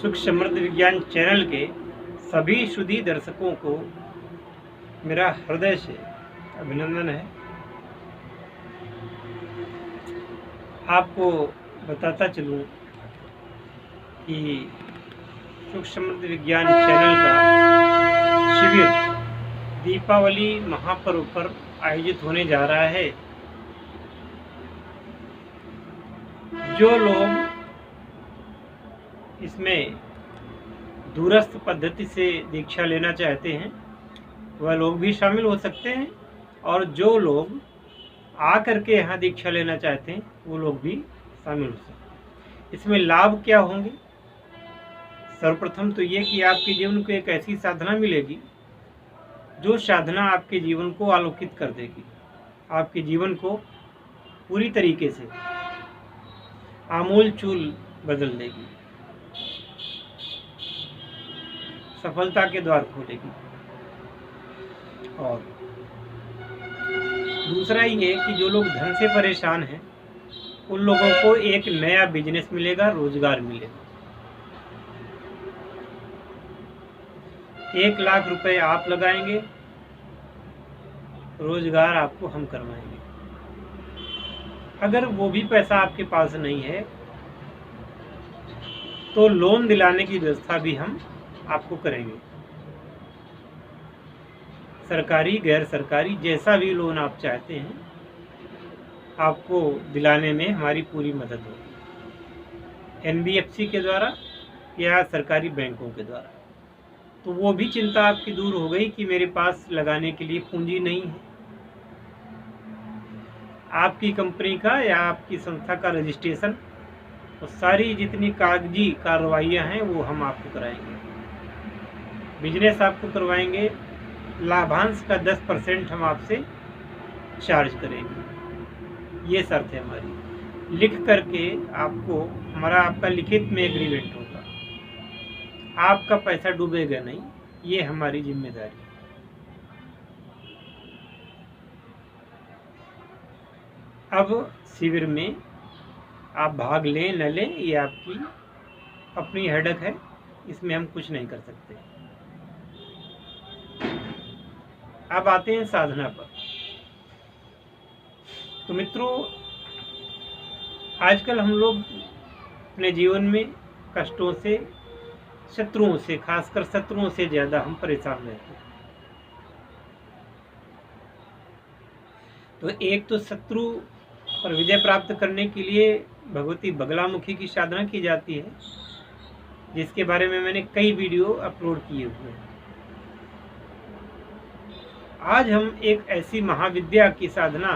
सुख समृद्ध विज्ञान चैनल के सभी शुद्धि दर्शकों को मेरा हृदय से अभिनंदन है। आपको बताता चलूं कि सुख समृद्ध विज्ञान चैनल का शिविर दीपावली महापर्व पर आयोजित होने जा रहा है। जो लोग इसमें दूरस्थ पद्धति से दीक्षा लेना चाहते हैं वह लोग भी शामिल हो सकते हैं, और जो लोग आकर के यहाँ दीक्षा लेना चाहते हैं वो लोग भी शामिल हो सकते हैं। इसमें लाभ क्या होंगे? सर्वप्रथम तो ये कि आपके जीवन को एक ऐसी साधना मिलेगी जो साधना आपके जीवन को आलोकित कर देगी, आपके जीवन को पूरी तरीके से आमूल चूल बदल देगी, सफलता के द्वार खोलेगी। और दूसरा ये कि जो लोग धन से परेशान हैं उन लोगों को एक नया बिजनेस मिलेगा, रोजगार मिलेगा। 1 लाख रुपए आप लगाएंगे, रोजगार आपको हम करवाएंगे। अगर वो भी पैसा आपके पास नहीं है तो लोन दिलाने की व्यवस्था भी हम आपको करेंगे। सरकारी गैर सरकारी जैसा भी लोन आप चाहते हैं आपको दिलाने में हमारी पूरी मदद होगी, NBFC के द्वारा या सरकारी बैंकों के द्वारा। तो वो भी चिंता आपकी दूर हो गई कि मेरे पास लगाने के लिए पूंजी नहीं है। आपकी कंपनी का या आपकी संस्था का रजिस्ट्रेशन और सारी जितनी कागजी कार्रवाइयाँ हैं वो हम आपको कराएंगे। बिजनेस आपको करवाएंगे, लाभांश का 10% हम आपसे चार्ज करेंगे। ये शर्त है हमारी। लिख करके आपको आपका लिखित में एग्रीमेंट होगा, आपका पैसा डूबेगा नहीं, ये हमारी जिम्मेदारी है। अब शिविर में आप भाग लें न लें ये आपकी अपनी हेडक है, इसमें हम कुछ नहीं कर सकते। अब आते हैं साधना पर। तो मित्रों, आजकल हम लोग अपने जीवन में कष्टों से, शत्रुओं से, खासकर शत्रुओं से ज़्यादा हम परेशान रहते हैं। तो एक तो शत्रु पर विजय प्राप्त करने के लिए भगवती बगलामुखी की साधना की जाती है, जिसके बारे में मैंने कई वीडियो अपलोड किए हुए हैं। आज हम एक ऐसी महाविद्या की साधना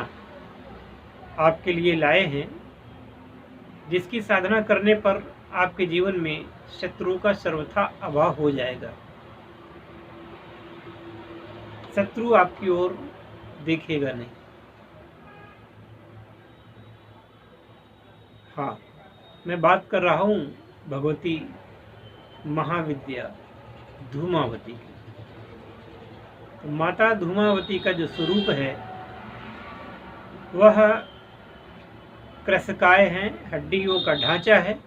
आपके लिए लाए हैं जिसकी साधना करने पर आपके जीवन में शत्रु का सर्वथा अभाव हो जाएगा। शत्रु आपकी ओर देखेगा नहीं। हाँ, मैं बात कर रहा हूँ भगवती महाविद्या धूमावती की। तो माता धूमावती का जो स्वरूप है वह कृशकाय हैं, हड्डियों का ढांचा है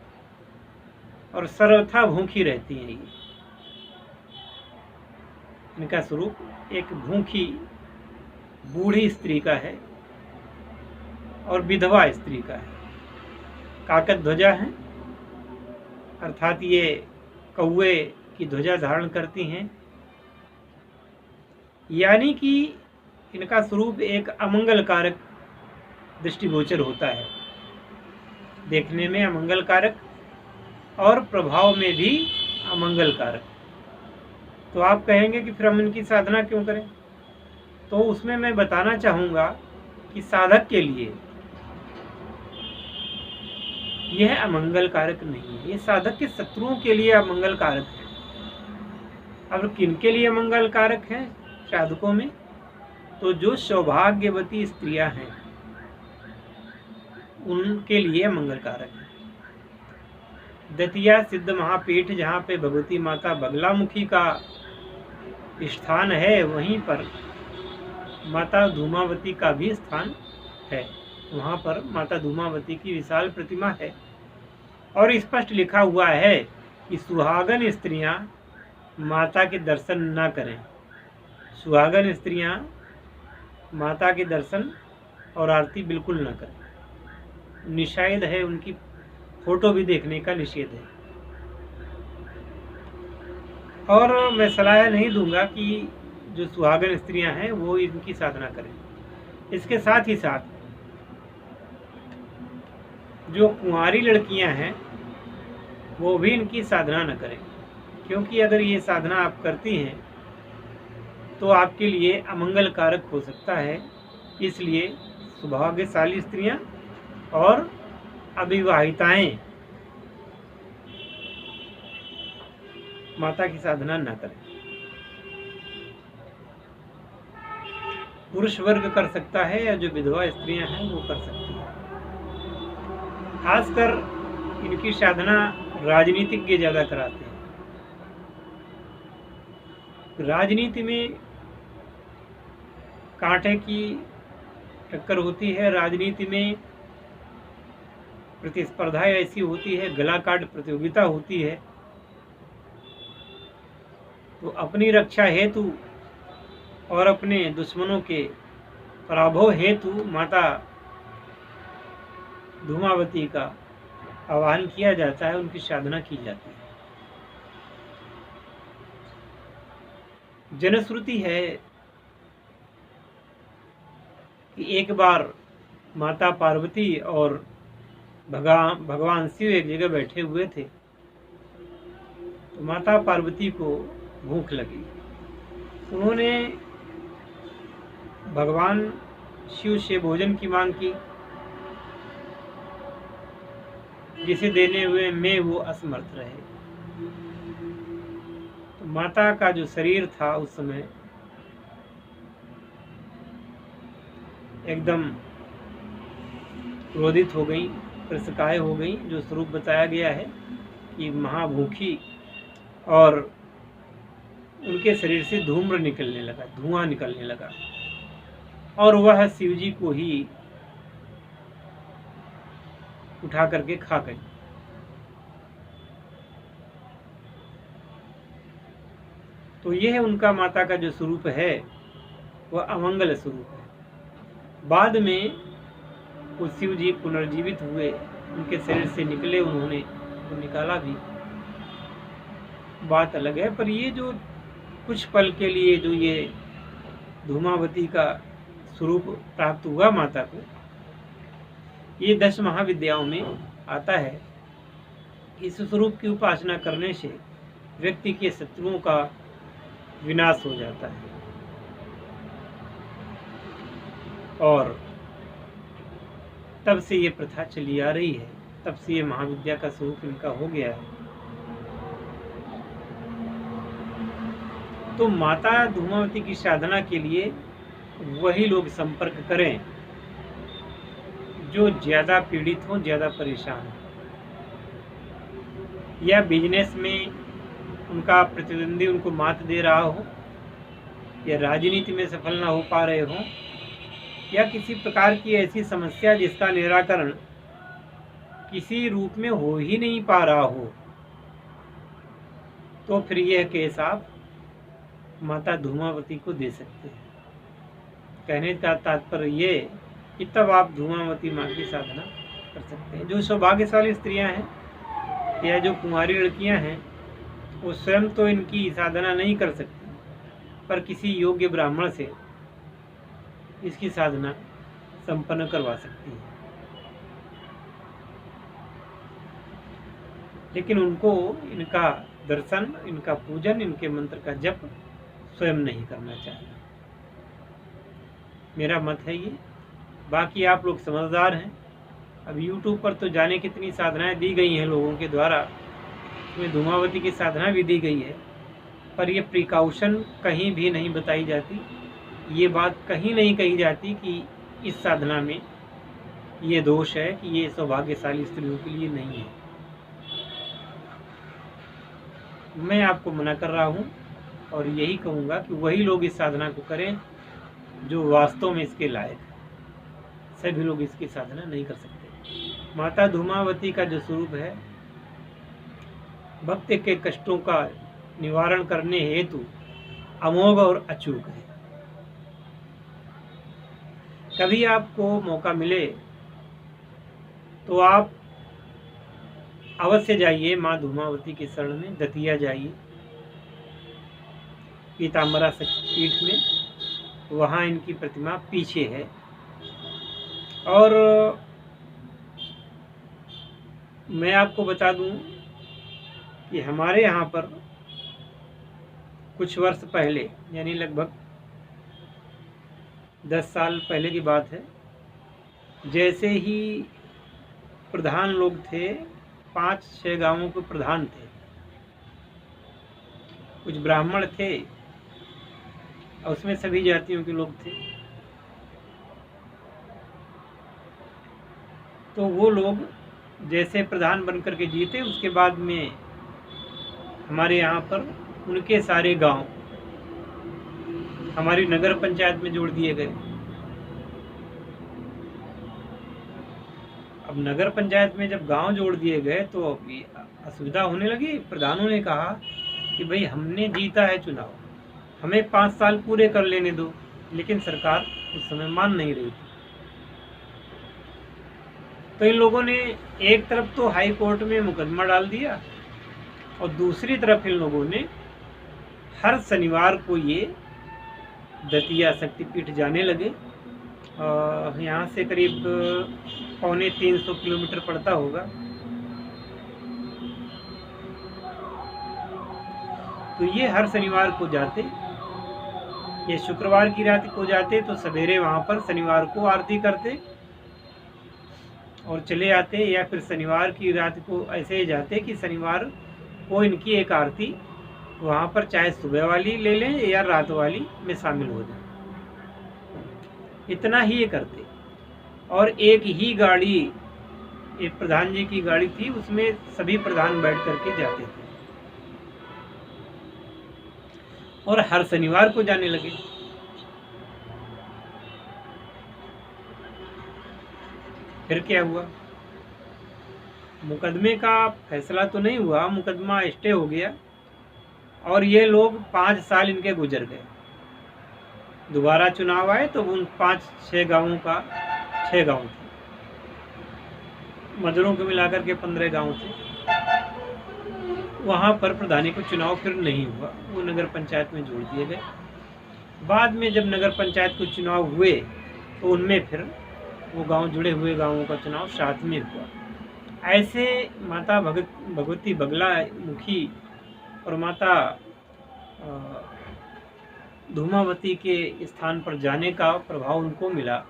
और सर्वथा भूखी रहती हैं। ये इनका स्वरूप एक भूखी बूढ़ी स्त्री का है और विधवा स्त्री का है। काकत ध्वजा है, अर्थात ये कौवे की ध्वजा धारण करती हैं, यानी कि इनका स्वरूप एक अमंगलकारक दृष्टिगोचर होता है। देखने में अमंगलकारक और प्रभाव में भी अमंगलकारक। तो आप कहेंगे कि फिर हम इनकी साधना क्यों करें? तो उसमें मैं बताना चाहूँगा कि साधक के लिए यह अमंगलकारक नहीं है, ये साधक के शत्रुओं के लिए अमंगलकारक है। अब किनके लिए अमंगलकारक है साधकों में? तो जो सौभाग्यवती स्त्रियां हैं उनके लिए मंगलकारक है। दतिया सिद्ध महापीठ जहाँ पे भगवती माता बगलामुखी का स्थान है, वहीं पर माता धूमावती का भी स्थान है। वहाँ पर माता धूमावती की विशाल प्रतिमा है और स्पष्ट लिखा हुआ है कि सुहागन स्त्रियां माता के दर्शन ना करें। सुहागन स्त्रियां माता के दर्शन और आरती बिल्कुल ना करें। निषेध है, उनकी फोटो भी देखने का निषेध है। और मैं सलाह नहीं दूंगा कि जो सुहागन स्त्रियां हैं वो इनकी साधना करें। इसके साथ ही साथ जो कुंवारी लड़कियां हैं वो भी इनकी साधना न करें, क्योंकि अगर ये साधना आप करती हैं तो आपके लिए अमंगल कारक हो सकता है। इसलिए सौभाग्यशाली स्त्रियां और अविवाहिताएं माता की साधना न करें। पुरुष वर्ग कर सकता है या जो विधवा स्त्रियां हैं वो कर सकती हैं। खासकर इनकी साधना राजनीतिज्ञ ज्यादा कराते हैं। राजनीति में कांटे की टक्कर होती है। राजनीति में प्रतिस्पर्धा ऐसी होती है, गला काट प्रतियोगिता होती है। तो अपनी रक्षा हेतु और अपने दुश्मनों के पराभव हेतु माता धूमावती का आह्वान किया जाता है, उनकी साधना की जाती है। जनश्रुति है कि एक बार माता पार्वती और भगवान शिव एक जगह बैठे हुए थे, तो माता पार्वती को भूख लगी। उन्होंने भगवान शिव से भोजन की मांग की, जिसे देने हुए में वो असमर्थ रहे। तो माता का जो शरीर था उस समय एकदम क्रोधित हो गई, प्रसकाय हो गई। जो स्वरूप बताया गया है कि महाभूखी, और उनके शरीर से धूम्र निकलने लगा, धुआं निकलने लगा, और वह शिव जी को ही उठा करके खा गई। तो यह उनका माता का जो स्वरूप है वह अमंगल स्वरूप है। बाद में वो शिव जी पुनर्जीवित हुए, उनके शरीर से निकले, उन्होंने तो निकाला भी, बात अलग है। पर ये जो कुछ पल के लिए जो ये धूमावती का स्वरूप प्राप्त हुआ माता को, ये 10 महाविद्याओं में आता है। इस स्वरूप की उपासना करने से व्यक्ति के शत्रुओं का विनाश हो जाता है और तब से ये प्रथा चली आ रही है, तब से ये महाविद्या का स्वरूप इनका हो गया है। तो माता धूमावती की साधना के लिए वही लोग संपर्क करें जो ज्यादा पीड़ित हो, ज्यादा परेशान हो, या बिजनेस में उनका प्रतिद्वंदी उनको मात दे रहा हो, या राजनीति में सफल ना हो पा रहे हो, या किसी प्रकार की ऐसी समस्या जिसका निराकरण किसी रूप में हो ही नहीं पा रहा हो, तो फिर यह केस आप माता धूमावती को दे सकते हैं। कहने का तात्पर्य ये कि तब आप धूमावती माँ की साधना कर सकते हैं। जो सौभाग्यशाली स्त्रियां हैं या जो कुंवारी लड़कियां हैं, वो स्वयं तो इनकी साधना नहीं कर सकती, पर किसी योग्य ब्राह्मण से इसकी साधना संपन्न करवा सकती है। लेकिन उनको इनका दर्शन, इनका पूजन, इनके मंत्र का जप स्वयं नहीं करना चाहिए। मेरा मत है ये। बाकी आप लोग समझदार हैं। अब YouTube पर तो जाने कितनी साधनाएं दी गई हैं लोगों के द्वारा, इसमें धूमावती की साधना भी दी गई है, पर ये प्रिकॉशन कहीं भी नहीं बताई जाती। ये बात कहीं नहीं कही जाती कि इस साधना में ये दोष है कि ये सौभाग्यशाली स्त्रियों के लिए नहीं है। मैं आपको मना कर रहा हूँ और यही कहूँगा कि वही लोग इस साधना को करें जो वास्तव में इसके लायक है। सभी लोग इसकी साधना नहीं कर सकते। माता धूमावती का जो स्वरूप है, भक्त के कष्टों का निवारण करने हेतु अमोघ और अचूक है। कभी आपको मौका मिले तो आप अवश्य जाइए माँ धूमावती के शरण में, दतिया जाइए पीताम्बरा शक्तिपीठ में, वहाँ इनकी प्रतिमा पीछे है। और मैं आपको बता दूं कि हमारे यहाँ पर कुछ वर्ष पहले, यानी लगभग 10 साल पहले की बात है, जैसे ही प्रधान लोग थे, 5-6 गांवों के प्रधान थे, कुछ ब्राह्मण थे और उसमें सभी जातियों के लोग थे। तो वो लोग जैसे प्रधान बनकर के जीते, उसके बाद में हमारे यहाँ पर उनके सारे गांव हमारी नगर पंचायत में जोड़ दिए गए। अब नगर पंचायत में जब गांव जोड़ दिए गए तो असुविधा होने लगी। प्रधानों ने कहा कि भाई हमने जीता है चुनाव, हमें 5 साल पूरे कर लेने दो, लेकिन सरकार उस समय मान नहीं रही थी। तो इन लोगों ने एक तरफ तो हाई कोर्ट में मुकदमा डाल दिया और दूसरी तरफ इन लोगों ने हर शनिवार को ये दतिया शक्तिपीठ जाने लगे। यहाँ से करीब 250-300 किलोमीटर पड़ता होगा। तो ये हर शनिवार को जाते, ये शुक्रवार की रात को जाते तो सवेरे वहाँ पर शनिवार को आरती करते और चले आते, या फिर शनिवार की रात को ऐसे ही जाते कि शनिवार को इनकी एक आरती वहाँ पर चाहे सुबह वाली ले लें या रात वाली में शामिल हो जाए। इतना ही ये करते। और एक ही गाड़ी, एक प्रधान जी की गाड़ी थी, उसमें सभी प्रधान बैठ करके जाते थे और हर शनिवार को जाने लगे। फिर क्या हुआ, मुकदमे का फैसला तो नहीं हुआ, मुकदमा स्टे हो गया और ये लोग 5 साल इनके गुजर गए। दोबारा चुनाव आए तो उन 5-6 गांवों का 6 गांव थे, मजरों को मिलाकर के 15 गांव थे। वहाँ पर प्रधानी को चुनाव फिर नहीं हुआ, वो नगर पंचायत में जोड़ दिए गए। बाद में जब नगर पंचायत को चुनाव हुए तो उनमें फिर वो गांव, जुड़े हुए गांवों का चुनाव साथ में हुआ। ऐसे माता भगवती बगला मुखी और माता धूमावती के स्थान पर जाने का प्रभाव उनको मिला।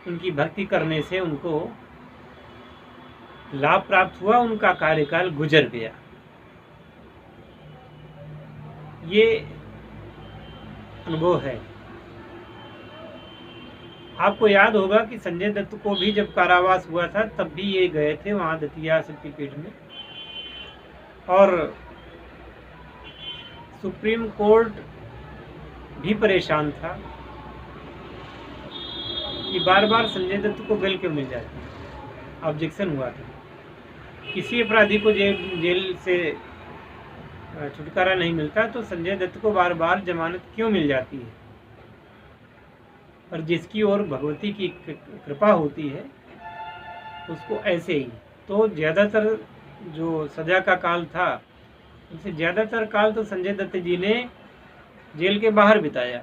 उनकी भक्ति करने से उनको लाभ प्राप्त हुआ, उनका कार्यकाल गुजर गया। ये अनुभव है। आपको याद होगा कि संजय दत्त को भी जब कारावास हुआ था तब भी ये गए थे वहाँ दतिया शक्तिपीठ में, और सुप्रीम कोर्ट भी परेशान था कि बार बार संजय दत्त को बेल क्यों मिल जाती है। ऑब्जेक्शन हुआ था, किसी अपराधी को जेल से छुटकारा नहीं मिलता तो संजय दत्त को बार बार जमानत क्यों मिल जाती है। और जिसकी ओर भगवती की कृपा होती है उसको ऐसे ही। तो ज़्यादातर जो सजा का काल था उससे ज़्यादातर काल तो संजय दत्त जी ने जेल के बाहर बिताया।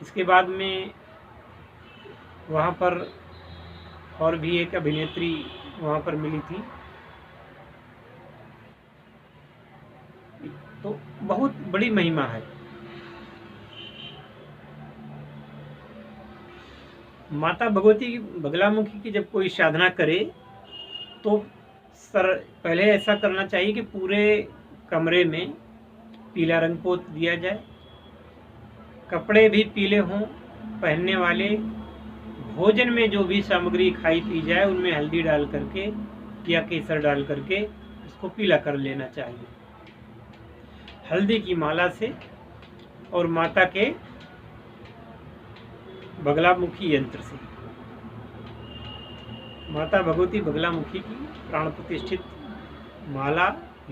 इसके बाद में वहाँ पर और भी एक अभिनेत्री वहाँ पर मिली थी। तो बहुत बड़ी महिमा है। माता भगवती की बगलामुखी की जब कोई साधना करे तो पहले ऐसा करना चाहिए कि पूरे कमरे में पीला रंग पोत दिया जाए, कपड़े भी पीले हों पहनने वाले, भोजन में जो भी सामग्री खाई पी जाए उनमें हल्दी डाल करके या केसर डाल करके उसको पीला कर लेना चाहिए, हल्दी की माला से और माता के बगलामुखी यंत्र से। माता भगवती बगलामुखी की प्राण प्रतिष्ठित माला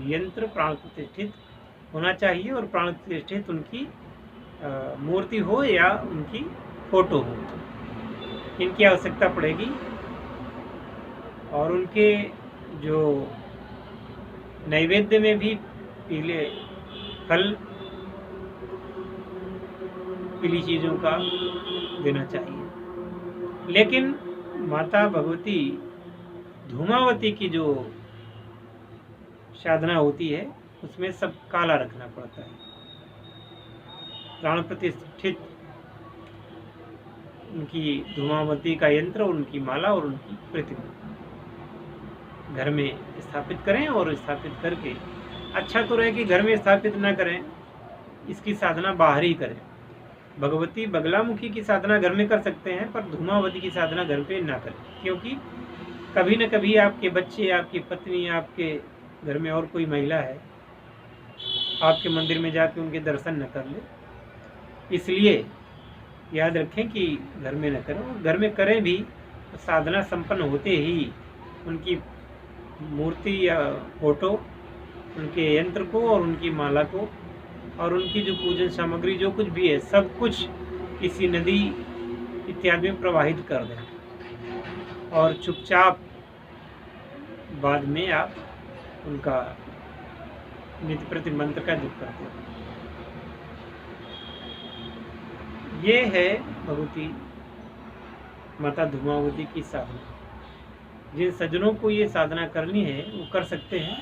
यंत्र प्राण प्रतिष्ठित होना चाहिए और प्राण प्रतिष्ठित उनकी मूर्ति हो या उनकी फोटो हो, इनकी आवश्यकता पड़ेगी। और उनके जो नैवेद्य में भी पीले फल पीली चीज़ों का देना चाहिए। लेकिन माता भगवती धूमावती की जो साधना होती है उसमें सब काला रखना पड़ता है। प्राण प्रतिष्ठित उनकी धूमावती का यंत्र, उनकी माला और उनकी प्रतिमा घर में स्थापित करें। और स्थापित करके अच्छा तो रहे कि घर में स्थापित ना करें, इसकी साधना बाहर ही करें। भगवती बगलामुखी की साधना घर में कर सकते हैं, पर धूमावती की साधना घर पे ना करें, क्योंकि कभी न कभी आपके बच्चे, आपकी पत्नी, आपके घर में और कोई महिला है, आपके मंदिर में जाके उनके दर्शन न कर ले। इसलिए याद रखें कि घर में न करें, और घर में करें भी तो साधना संपन्न होते ही उनकी मूर्ति या फोटो, उनके यंत्र को और उनकी माला को और उनकी जो पूजन सामग्री जो कुछ भी है सब कुछ किसी नदी इत्यादि में प्रवाहित कर दें और चुपचाप बाद में आप उनका नित्य प्रति मंत्र का जप करते हैं। ये है भगवती माता धूमावती की साधना। जिन सज्जनों को ये साधना करनी है वो कर सकते हैं,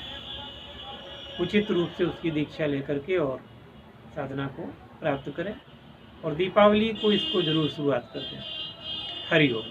उचित रूप से उसकी दीक्षा लेकर के और साधना को प्राप्त करें, और दीपावली को इसको जरूर शुरुआत करते हैं। हरि ओम।